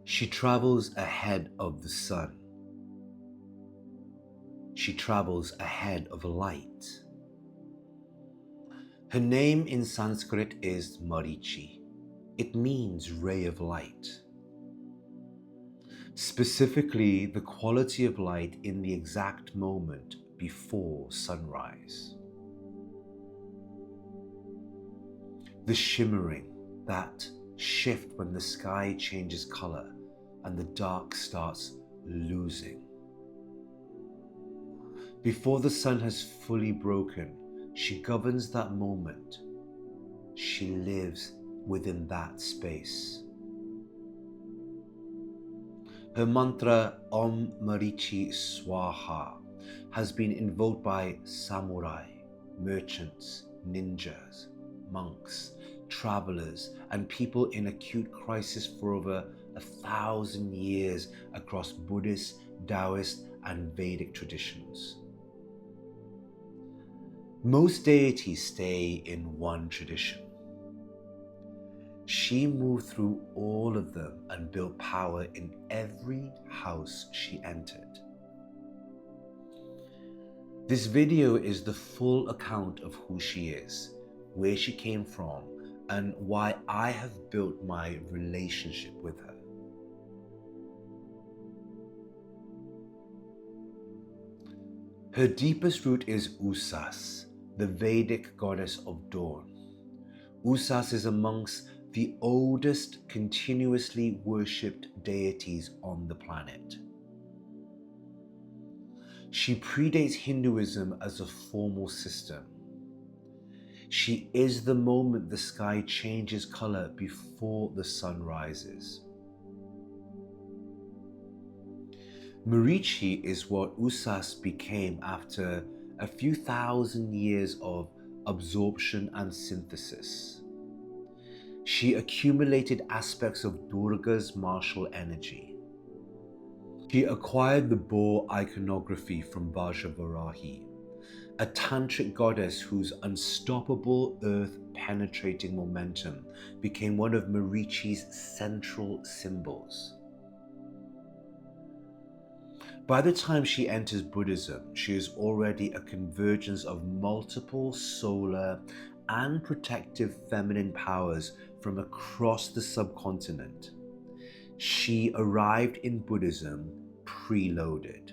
She travels ahead of the sun. She travels ahead of light. Her name in Sanskrit is Marici. It means ray of light. Specifically, the quality of light in the exact moment before sunrise. The shimmering, that shift when the sky changes color and the dark starts losing. Before the sun has fully broken, she governs that moment. She lives within that space. Her mantra, Om Marici Swaha, has been invoked by samurai, merchants, ninjas, monks, travelers, and people in acute crisis for over 1,000 years across Buddhist, Daoist, and Vedic traditions. Most deities stay in one tradition. She moved through all of them and built power in every house she entered. This video is the full account of who she is, where she came from, and why I have built my relationship with her. Her deepest root is Usas, the Vedic goddess of dawn. Usas is amongst the oldest continuously worshipped deities on the planet. She predates Hinduism as a formal system. She is the moment the sky changes color before the sun rises. Marici is what Usas became after a few thousand years of absorption and synthesis. She accumulated aspects of Durga's martial energy. She acquired the boar iconography from Vajravarahi, a tantric goddess whose unstoppable earth-penetrating momentum became one of Marici's central symbols. By the time she enters Buddhism, she is already a convergence of multiple solar and protective feminine powers from across the subcontinent. She arrived in Buddhism preloaded.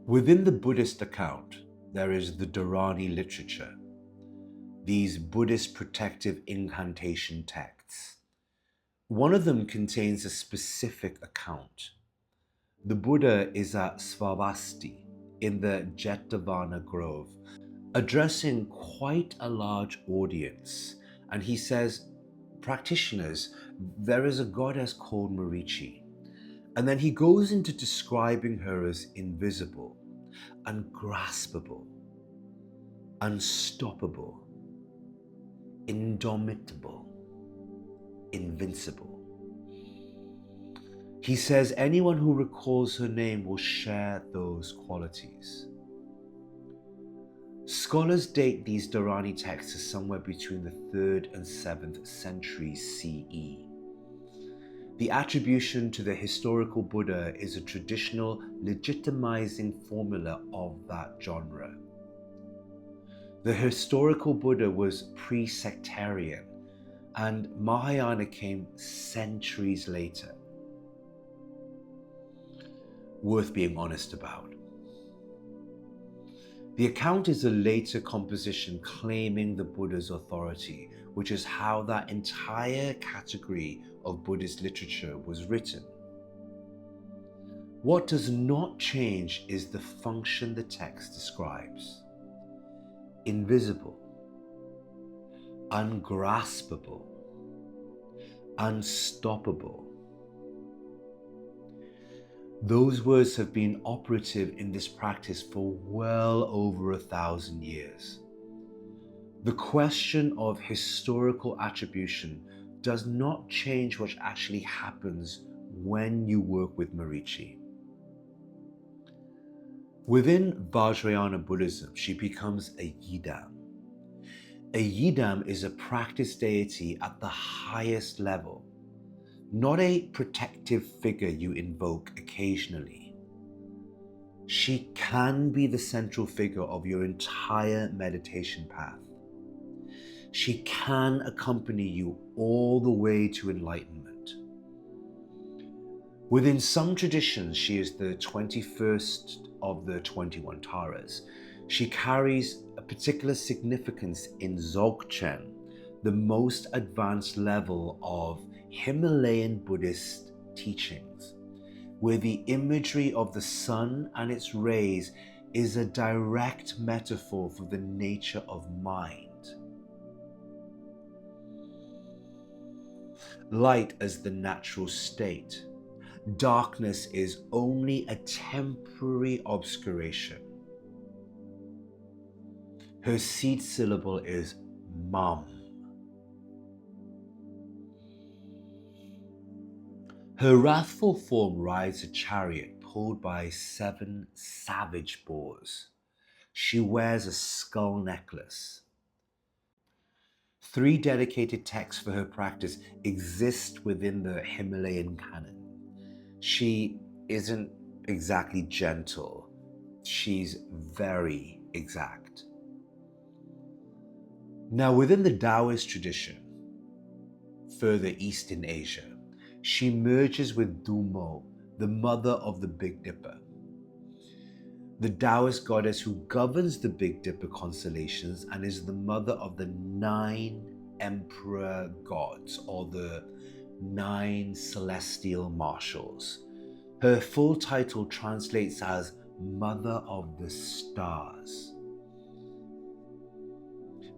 Within the Buddhist account, there is the Dharani literature, these Buddhist protective incantation texts. One of them contains a specific account. The Buddha is at Svavasti in the Jetavana Grove, addressing quite a large audience, and he says, practitioners, there is a goddess called Marici. And then he goes into describing her as invisible, ungraspable, unstoppable, indomitable, invincible. He says anyone who recalls her name will share those qualities. Scholars date these Dharani texts as somewhere between the 3rd and 7th centuries CE. The attribution to the historical Buddha is a traditional legitimizing formula of that genre. The historical Buddha was pre-sectarian, and Mahayana came centuries later. Worth being honest about. The account is a later composition claiming the Buddha's authority, which is how that entire category of Buddhist literature was written. What does not change is the function the text describes. Invisible, ungraspable, unstoppable. Those words have been operative in this practice for well over 1,000 years. The question of historical attribution does not change what actually happens when you work with Marici. Within Vajrayana Buddhism, she becomes a yidam. A yidam is a practice deity at the highest level, not a protective figure you invoke occasionally. She can be the central figure of your entire meditation path. She can accompany you all the way to enlightenment. Within some traditions, she is the 21st of the 21 Taras. She carries a particular significance in Dzogchen, the most advanced level of Himalayan Buddhist teachings, where the imagery of the sun and its rays is a direct metaphor for the nature of mind. Light as the natural state. Darkness is only a temporary obscuration. Her seed syllable is mam. Her wrathful form rides a chariot pulled by 7 savage boars. She wears a skull necklace. 3 dedicated texts for her practice exist within the Himalayan canon. She isn't exactly gentle. She's very exact. Now, within the Daoist tradition, further east in Asia, she merges with Dumo, the mother of the Big Dipper, the Daoist goddess who governs the Big Dipper constellations and is the mother of the 9 emperor gods, or the 9 celestial marshals. Her full title translates as Mother of the Stars.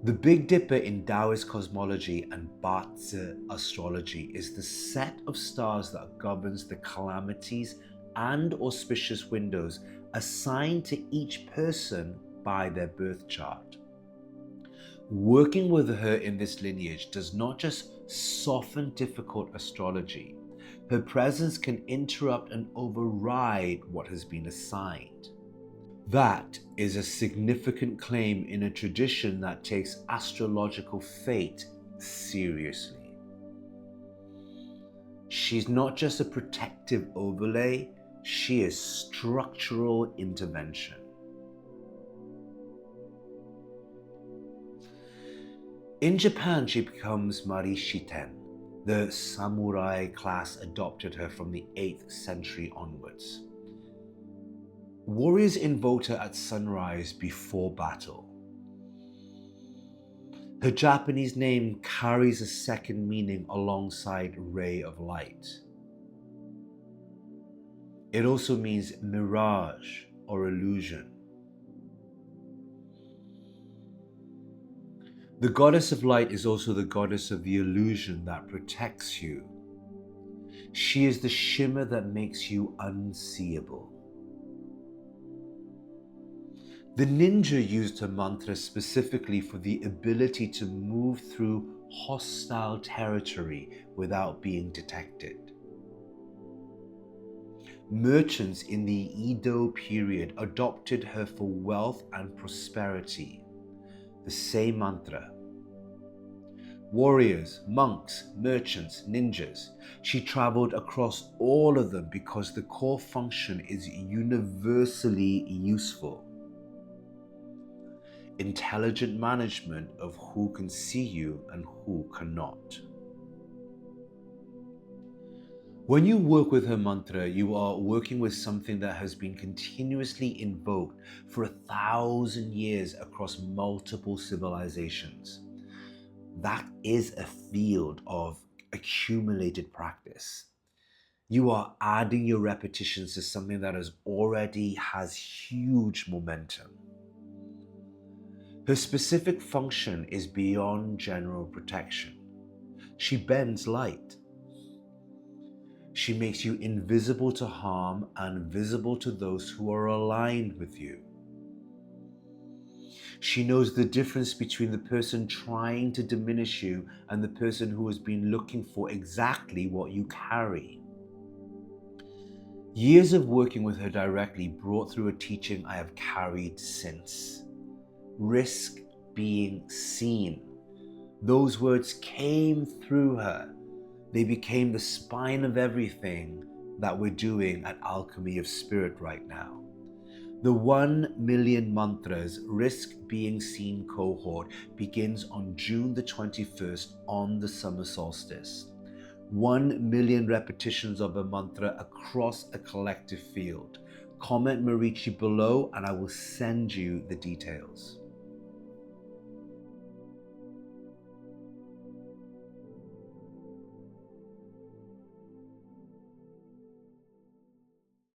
The Big Dipper in Daoist cosmology and Bazi astrology is the set of stars that governs the calamities and auspicious windows assigned to each person by their birth chart. Working with her in this lineage does not just soften difficult astrology. Her presence can interrupt and override what has been assigned. That is a significant claim in a tradition that takes astrological fate seriously. She's not just a protective overlay, she is structural intervention. In Japan, she becomes Marici. The samurai class adopted her from the 8th century onwards. Warriors invoked her at sunrise before battle. Her Japanese name carries a second meaning alongside ray of light. It also means mirage or illusion. The goddess of light is also the goddess of the illusion that protects you. She is the shimmer that makes you unseeable. The ninja used her mantra specifically for the ability to move through hostile territory without being detected. Merchants in the Edo period adopted her for wealth and prosperity. The same mantra. Warriors, monks, merchants, ninjas. She traveled across all of them because the core function is universally useful. Intelligent management of who can see you and who cannot. When you work with her mantra, you are working with something that has been continuously invoked for 1,000 years across multiple civilizations. That is a field of accumulated practice. You are adding your repetitions to something that already has huge momentum. Her specific function is beyond general protection. She bends light. She makes you invisible to harm and visible to those who are aligned with you. She knows the difference between the person trying to diminish you and the person who has been looking for exactly what you carry. Years of working with her directly brought through a teaching I have carried since. Risk being seen. Those words came through her. They became the spine of everything that we're doing at Alchemy of Spirit right now. The 1 million mantras risk being seen cohort begins on June the 21st on the summer solstice. 1 million repetitions of a mantra across a collective field. Comment Marici below and I will send you the details.